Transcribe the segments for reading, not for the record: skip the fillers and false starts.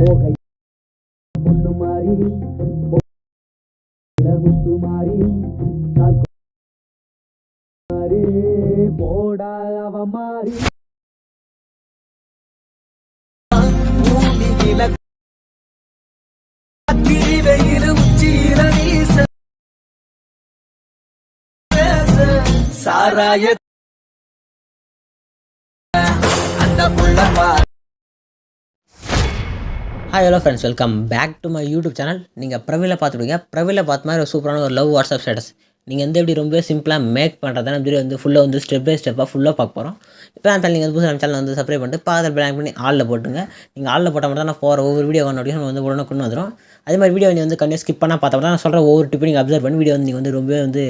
போகை பொண்ணு மாறி முத்து மாறி போடா அவ மாறி சாராய அந்த புள்ளப்பா. Hi hello friends, welcome back to my YouTube channel. நீங்கள் பிரவில பார்த்துடுவீங்க. பிரவில பார்த்த மாதிரி ஒரு சூப்பரான ஒரு லவ் வாட்ஸ்அப் ஸ்டேட்டஸ் நீங்கள் எப்படி ரொம்ப சிம்பிளாக மேக் பண்ணுறதான வீடியோ ஃபுல்லாக ஸ்டெப் பை ஸ்டெப்பாக ஃபுல்லாக பார்க்க போகிறோம். இப்போ அந்த நீங்கள் புதுசாக நம்ம சேனல் சப்ஸ்கிரைப் பண்ணிட்டு பாதில் பிளான் பண்ணி ஆளில் போட்டுங்க. நீங்கள் ஆளில் போட்டால் மட்டும் தான் நான் போகிற ஒவ்வொரு வீடியோ நோட்டிஃபிகேஷன் உடனே கொண்டு வந்துடும். அதே மாதிரி வீடியோ நீங்கள் கண்டிப்பாக ஸ்கிப் பண்ணால் பார்த்தா தான் நான் சொல்கிற ஒவ்வொரு டிப்பையும் நீங்கள் அப்சர்வ் பண்ணி வீடியோ நீங்கள் ரொம்ப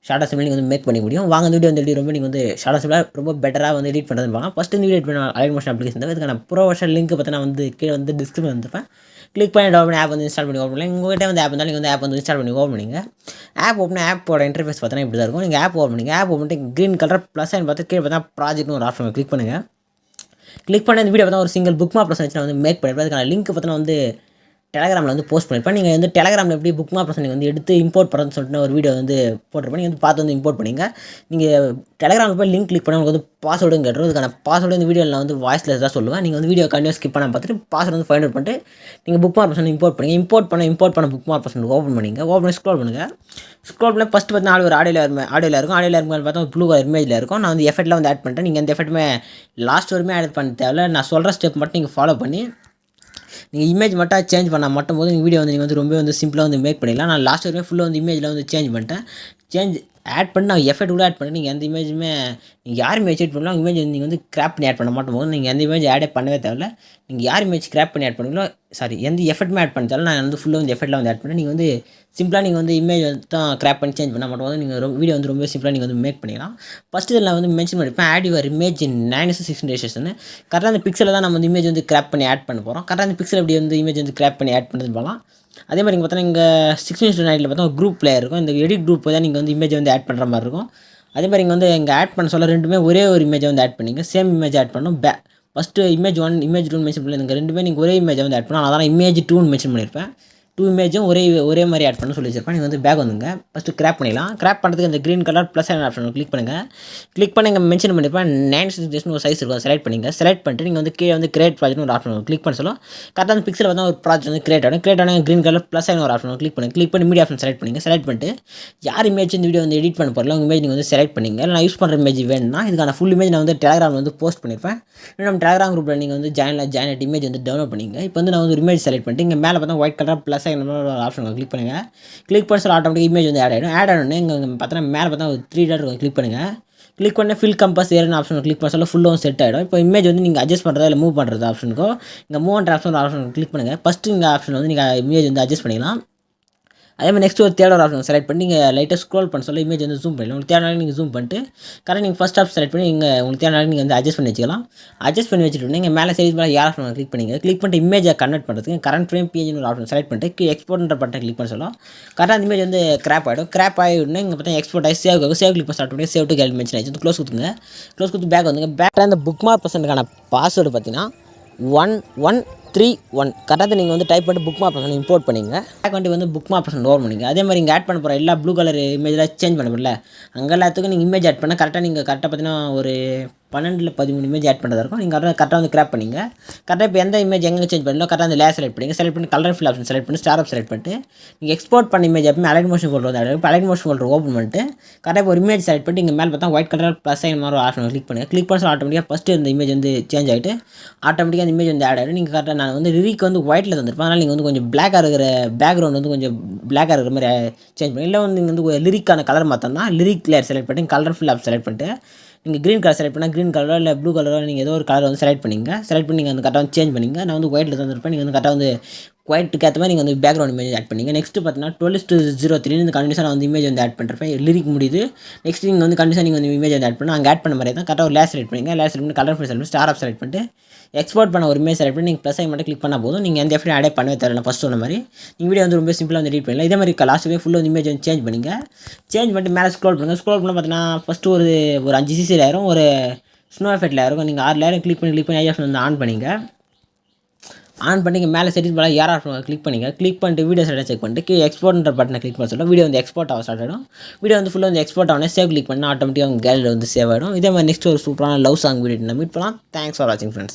ஷார்ட்டாக சிம்பிளாக நீங்கள் மேக் பண்ணி முடியும். வாங்க இந்த வீடியோ ரொம்ப நீங்கள் ஷார்ட்டாக சிம்பிளாக ரொம்ப பெட்டராக எடிட் பண்ணுறதுன்னு பார்க்கலாம். ஃபஸ்ட்டு இந்த வீடியோ எடிட் பண்ண அலைட் மோஷன் அப்ளிகேஷன் தான். இதுக்கான ப்ரொஃபஷனல் லிங்க் பார்த்தீங்கன்னா கீழே டிஸ்கிரிப்ஷன் வந்துருப்பேன். கிளிக் பண்ணி டவுன் பண்ணி ஆப் இன்ஸ்டால் பண்ணி ஓப்பன் பண்ணி உங்கள்கிட்ட ஆப் இருந்தாலும் நீங்கள் ஆப் இன்ஸ்டால் பண்ணி ஓப்பன் பண்ணிங்க. ஆப் ஓப்பன் ஆப்போட இன்டர்ஃபேஸ் பார்த்தீங்கன்னா இப்படி தான் இருக்கும். நீங்கள் ஆப் ஓப்பன் பண்ணிங்க. ஆப் ஓப்பன் பண்ணிட்டு க்ரீன் கலர் ப்ளஸ் பார்த்து கீழே பார்த்தா ப்ராஜெக்ட்னு ஒரு ஆப்ஷன் கிளிக் பண்ணுங்கள். கிளிக் பண்ணி இந்த வீடியோ பார்த்தா ஒரு single book map present make பண்ணியிருப்பேன். அதுக்கான லிங்க் பார்த்தீங்கன்னா டெலகிராமில் போஸ்ட் பண்ணியிருப்பேன். நீங்கள் டெலகிராமில் எப்படி புக் மாப் ப்ரெசன்ட் எடுத்து இம்போர்ட் பண்ணுறதுன்னு சொல்லிட்டு ஒரு வீடியோ போட்டிருப்பேன். நீங்கள் பார்த்து இம்போர்ட் பண்ணிங்க. நீங்கள் டெலகிராமில் போய் லிங்க் கிளிக் பண்ணி உங்களுக்கு பாஸ்வேர்டும் கேட்டுரும். இதுக்கான பாஸ்வேர்டு இந்த வீடியோவில் நான் வாய்ஸ்லெஸ் தான் சொல்லுவேன். நீங்கள் வீடியோ கண்டினியூஸ் ஸ்கிப் பண்ண பார்த்துட்டு பாஸ்வேர்டு ஃபைண்ட் அவுட் பண்ணிட்டு நீங்கள் புக் மாப் ப்ரெசன்ட் இம்போர்ட் பண்ணி இம்போர்ட் பண்ண புக் மாப் ப்ரெசன்ட் ஓப்பன் பண்ணிங்க. ஓப்பன் பண்ணி ஸ்க்ரோல் பண்ணுங்கள். ஸ்க்ரோல் பண்ணி ஃபஸ்ட்டு பார்த்தீங்கன்னா ஒரு ஆடியோவில் இருக்கும். ஆடியோவில் இருக்கும் பார்த்தா ப்ளூ கலர் இமேஜில் இருக்கும். நான் எஃபெக்ட்டில் ஆட் பண்ணிட்டேன். நீங்கள் எஃபெக்ட்டுமே லாஸ்ட் வரைமே ஆட் பண்ண தேவையில்ல. நான் சொல்கிற ஸ்டெப் மட்டும் நீங்கள் ஃபாலோ பண்ணி நீங்கள் இமேஜ் மட்டும் சேஞ்ச் பண்ணால் மட்டும் போது நீங்கள் வீடியோ நீங்கள் ரொம்ப சிம்பிளாக மேக் பண்ணிடலாம். நான் லாஸ்ட் வரைக்கும் ஃபுல்லாக இமேஜில் சேஞ்ச் பண்ணிட்டேன். ஆட் பண்ணி நான் எஃபெக்ட் கூட ஆட் பண்ணி நீங்கள் எந்த இமேஜுமே நீங்கள் யார் இமேஜ் ஆட் பண்ணலாம் இமேஜ் நீங்கள் கிராப் பண்ணி ஆட் பண்ண மாட்டோம் போது நீங்கள் எந்த இமேஜ் ஆடே பண்ணவே தேவையில்ல. நீங்கள் யார் இமேஜ் கிராப் பண்ணி ஆட் பண்ணுங்களோ எந்த எஃபெக்ட்டுமே ஆட் பண்ண தேவையில்ல. நான் ஃபுல்லாக எஃபெக்ட்டில் ஆட் பண்ணி நீங்கள் சிம்பிளாக நீங்கள் இமேஜ் தான் கிராப் பண்ணி சேஞ்ச் பண்ணால் மட்டும் நீங்கள் வீடியோ ரொம்ப சிம்பிளாக நீங்கள் மேக் பண்ணிக்கலாம். ஃபஸ்ட்டு இதில் நான் மென்ஷன் பண்ணியிருப்பேன் ஆட் யுவர் இமேஜ் இன் 9:16 ரேஷியோஸ்னு. கரெக்டாக அந்த பிக்சலில் தான் நம்ம இமேஜ் கிராப் பண்ணி ஆட் பண்ண போகிறோம். கரெக்டாக அந்த பிக்சல் எப்படி இமேஜ் கிராப் பண்ணி ஆட் பண்ணுறது போகலாம். அதே மாதிரி பார்த்தா இங்கே 16:9 பார்த்தா குரூப் பிளேயர் இருக்கும். இந்த எடிட் குரூப் தான் நீங்கள் இமேஜ் ஆட் பண்ணுற மாதிரி இருக்கும். அதே மாதிரி இங்கே ஆட் பண்ண சொல்ல ரெண்டுமே ஒரே ஒரு இமேஜை ஆட் பண்ணிங்க. சேம் இமேஜ் ஆட் பண்ணணும். ஃபஸ்ட்டு இமேஜ் 1 இமேஜ் 2 மென்ஷன் பண்ணி இந்த ரெண்டுமே நீங்கள் ஒரே இமேஜை ஆட் பண்ணணும். அதான் இமேஜ் 2 மென்ஷன் பண்ணியிருப்பேன். 2 இமேஜும் ஒரே மாதிரி ஆட் பண்ண சொல்லி வச்சிருப்பேன். நீங்கள் பேக் வந்துங்க. ஃபஸ்ட்டு கிராப் பண்ணிடலாம். கிராப் பண்ணுறதுக்கு இந்த green colour plus option click பண்ணுங்கள். கிளிக் பண்ணி இங்கே மென்ஷன் பண்ணியிருப்பேன் 9:16 ஒரு சைஸ் இருக்கும். செலக்ட் பண்ணிங்க. செலக்ட் பண்ணிட்டு நீங்கள் கீழே கிரியேட் ப்ராஜெக்ட் ஒரு ஆப்ஷன் கிளிக் பண்ண சொல்லும். கரெக்டாக அந்த பிக்சல் ஒரு ப்ராஜெக்ட் கிரியேட் ஆகும். க்ரீன் கலர் ப்ளஸ் ஒரு ஆப்ஷன் கிளிக் பண்ணி மீடியா ஆப்ஷன் செலக்ட் பண்ணிங்க. செலக்ட் பண்ணிட்டு யார் இமேஜ் இந்த வீடியோ எடிட் பண்ண போகிறோம் இமேஜ் நீங்கள் செலக்ட் பண்ணிங்க. நான் யூஸ் பண்ணுற இமேஜ் வேணும்னா இதுக்கான ஃபுல் இமேஜ் நான் டெலகிராமில் போஸ்ட் பண்ணியிருப்பேன். நம்ம டெலகிராம் குரூப்பில் நீங்கள் ஜாயின் ஆகிட்டு இமேஜ் டவுன்லோட் பண்ணிங்க. இப்போ நான் ஒரு இமேஜ் செலக்ட் பண்ணிட்டு இங்கே மேலே பார்த்தா ஒயிட் கலர் ப்ளஸ் ஒரு ஆப்ஷன் கிளிக் பண்ணுங்கள். கிளிக் பண்ண சொல்ல ஆட்டோமேட்டிக் இமேஜ் ஆட் ஆகிடும். ஆட் ஆனோடனே இங்கே பார்த்தீங்கன்னா மேலே பார்த்தா ஒரு 3 டாட் இருக்கும். கிளிக் பண்ணுங்கள். கிளிக் பண்ண ஃபில் கம்பஸ் ஏர்னு ஆப்ஷன் கிளிக் பண்ண சொல்ல ஃபுல்லாக செட் ஆகிடும். இப்போ இமேஜ் நீங்கள் அட்ஜஸ்ட் பண்ணுறதா இல்லை மூவ் பண்ணுறது ஆப்ஷனுக்கும் இங்கே மூவ் பண்ணுற ஆப்ஷன் கிளிக் பண்ணுங்கள். ஃபஸ்ட்டு இங்கே ஆப்ஷன் நீங்கள் இமேஜ் அட்ஜஸ்ட் பண்ணிக்கலாம். அதே மாதிரி நெக்ஸ்ட் ஒரு தேர்ட் ஆப்ஷன் செலக்ட் பண்ணி நீங்கள் லைட்டாக ஸ்க்ரோல் பண்ண சொல்ல இமேஜ் ஜூம் பண்ணிடலாம். உங்களுக்கு தேவையான நீங்கள் ஜூம் பண்ணிட்டு கரெக்டாக நீங்கள் ஃபஸ்ட் ஆப் செலக்ட் பண்ணி இங்கே உங்களுக்கு தேவையான நீங்கள் அட்ஜஸ்ட் பண்ணி வச்சுக்கலாம். அட்ஜஸ்ட் பண்ணி வச்சுட்டு நீங்கள் மேலே சைஸ் மேலே யார் ஆப்ஷன் கிளிக் பண்ணிங்க. கிளிக் பண்ணிட்டு இமேஜை கன்வெர்ட் பண்ணுறதுக்கு கரண்ட் ஃப்ரேம் பிஎன்ஜி ஒரு ஆப்ஷன் செலக்ட் பண்ணிட்டு எக்ஸ்போர்ட்ன்ற பட்டன் கிளிக் பண்ண சொல்லலாம். கரெக்டாக அந்த இமேஜ் கிராப் ஆகிடும். கிராப் ஆகிடுனா இங்கே பார்த்தா எக்ஸ்போர்ட் ஆகி சேவ் கிளிக் பண்ணி ஸ்டார்ட் பண்ணி சேவ் டு கேலரி மென்ஷன் ஆகிடுச்சு. க்ளோஸ் கொடுத்துங்க. க்ளோஸ் கொடுத்து பேக் வந்துங்க. பேக் அந்த புக் மார்க் பர்சன்ட்டுக்கான பாஸ்வேர்டு பார்த்தீங்கன்னா 1131 கரெக்டாக நீங்கள் டைப் பண்ணிட்டு புக் மாப் பர்சன்ட் இம்போர்ட் பண்ணிங்க. Back book map percent over பண்ணிங்க. அதே மாதிரி இங்கே ஆட் பண்ண போகிற எல்லா ப்ளூ கலர் இமேஜெலாம் சேஞ்ச் பண்ண போகிறல அங்கே எல்லாத்துக்கும் நீங்கள் இமேஜ் ஆட் பண்ணால் கரெக்டாக பார்த்தீங்கன்னா ஒரு 12-13 இமேஜ் ஆட் பண்ணுறதா இருக்கும். நீங்கள் கரெக்டாக கிராப் பண்ணிங்க. கரெக்டாக இப்போ எந்த இமேஜ் எங்கே சேஞ்ச் பண்ணலாம் கரெக்டாக அந்த லேயர் செலக்ட் பண்ணிங்க. செலக்ட் பண்ணி கலர் ஃபில் ஆப்ஷன் செலக்ட் பண்ணி ஸ்டார் ஆப் செலக்ட் பண்ணிட்டு நீங்கள் எக்ஸ்போர்ட் பண்ண இமேஜ் எப்பவுமே அலைட் மோஷன் ஃபோல்டர் இப்போ அலைட் மோஷன் ஃபோல்டர் ஓப்பன் பண்ணிட்டு கரெக்டாக ஒரு இமேஜ் செலக்ட் பண்ணிட்டு இங்கே மேலே பார்த்தா ஒயிட் கலர் ப்ளஸ் மாதிரி ஆப்ஷன் கிளிக் பண்ணுங்கள். கிளிக் பண்ணி ஆட்டோமேட்டிக்காக ஃபஸ்ட்டு இந்த இமேஜ் சேஞ்ச் ஆகிட்டு ஆட்டோமேட்டிக்காக அந்த இமேஜ் ஆட் ஆகிடும். நீங்கள் கரெக்டாக நான் லிரிக் ஒயிட்டில் தந்துருப்பேன். அதனால் நீங்கள் கொஞ்சம் பிளாக்காக இருக்கிற பேக்ரவுண்ட் கொஞ்சம் பிளாக்காக இருக்கிற மாதிரி சேஞ்ச் பண்ணி இல்லை நீங்கள் லிரிக்கான கலர் மாற்றோம்னா லிரிக் லேயர் செலக்ட் பண்ணி கலர் ஃபில் ஆப் செலக்ட் பண்ணிட்டு நீங்கள் க்ரீன் கலர் செலக்ட் பண்ணால் க்ரீன் கலரோ இல்லை ப்ளூ கலரோ நீங்கள் ஏதோ ஒரு கலர் செலக்ட் பண்ணிங்க. செலக்ட் பண்ணி நீங்கள் கரெக்டாக சேஞ்ச் பண்ணிங்க. நான் ஒயிட்டில் தந்துருப்பேன். நீங்கள் கரெக்டாக ஒயிட்டுக்கு ஏற்ற மாதிரி நீங்கள் பேக்ரவுண்ட் இமேஜ் ஆட் பண்ணிங்க. நெக்ஸ்ட்டு பார்த்தீங்கன்னா 12:03 இந்த கண்டிஷனாக இமேஜ் ஆட் பண்ணுறப்ப லிரிக் முடியுது. நெக்ஸ்ட் நீங்கள் கண்டிஷன் நீங்கள் இமேஜ் ஆட் பண்ணால் அங்கே ஆட் பண்ண மாதிரி தான் கரெக்டாக ஒரு லேயர் செலக்ட் பண்ணிங்க. லேயர் செலக்ட் பண்ணி கலர் ஃபில் செலக்ட் பண்ணி ஸ்டார் ஆப் செலக்ட் பண்ணிட்டு எக்ஸ்போர்ட் பண்ண ஒரு இமேஜ் செலக்ட் பண்ணி நீங்கள் ப்ளஸ் மட்டும் கிளிக் பண்ணால் போதும். நீங்கள் எந்த எஃபெக்ட் ஆடே பண்ணவே தேவையில்ல. ஃபஸ்ட் சொன்ன மாதிரி நீங்கள் வீடியோ ரொம்ப சிம்பிளாக எடிட் பண்ணலாம். இதே மாதிரி லாஸ்ட்டுவே ஃபுல்லாக இமேஜ் சேஞ்ச் பண்ணிங்க. சேஞ்ச் பண்ணிட்டு மேலே ஸ்க்ரோல் பண்ணுங்கள். ஸ்க்ரோல் பண்ணால் பார்த்தீங்கன்னா ஃபஸ்ட்டு ஒரு 5 சிசி லேயரும் ஒரு ஸ்னோ எஃபெக்ட் லேயர் இருக்கும். நீங்கள் 6 லேயரும் கிளிக் பண்ணி ஐ ஆப்ஷன் ஆன் பண்ணிங்க. ஆன் பண்ணி மேலே செட்டிங்ஸ் மேலே யார் கிளிக் பண்ணிங்க. கிளிக் பண்ணிட்டு வீடியோ செட்டை செக் பண்ணிட்டு கீழே எக்ஸ்போர்ட்ன்ற பட்டனை கிளிக் பண்ண சொல்ல வீடியோ வந்து எக்ஸ்போர்ட் ஆக ஸ்டார்ட் ஆகிடும். வீடியோ வந்து ஃபுல்லாக வந்து எக்ஸ்போர்ட் ஆகணும். சேவ் கிளிக் பண்ணால் ஆட்டோமேட்டிக்காக உங்கள் கேலரியில் வந்து சேவ் ஆகிடும். இதே மாதிரி நெக்ஸ்ட் ஒரு சூப்பரான லவ் சாங் வீடியோ மீட் பண்ணலாம். தேங்க்ஸ் ஃபார் வாட்சிங் ஃப்ரெண்ட்ஸ்.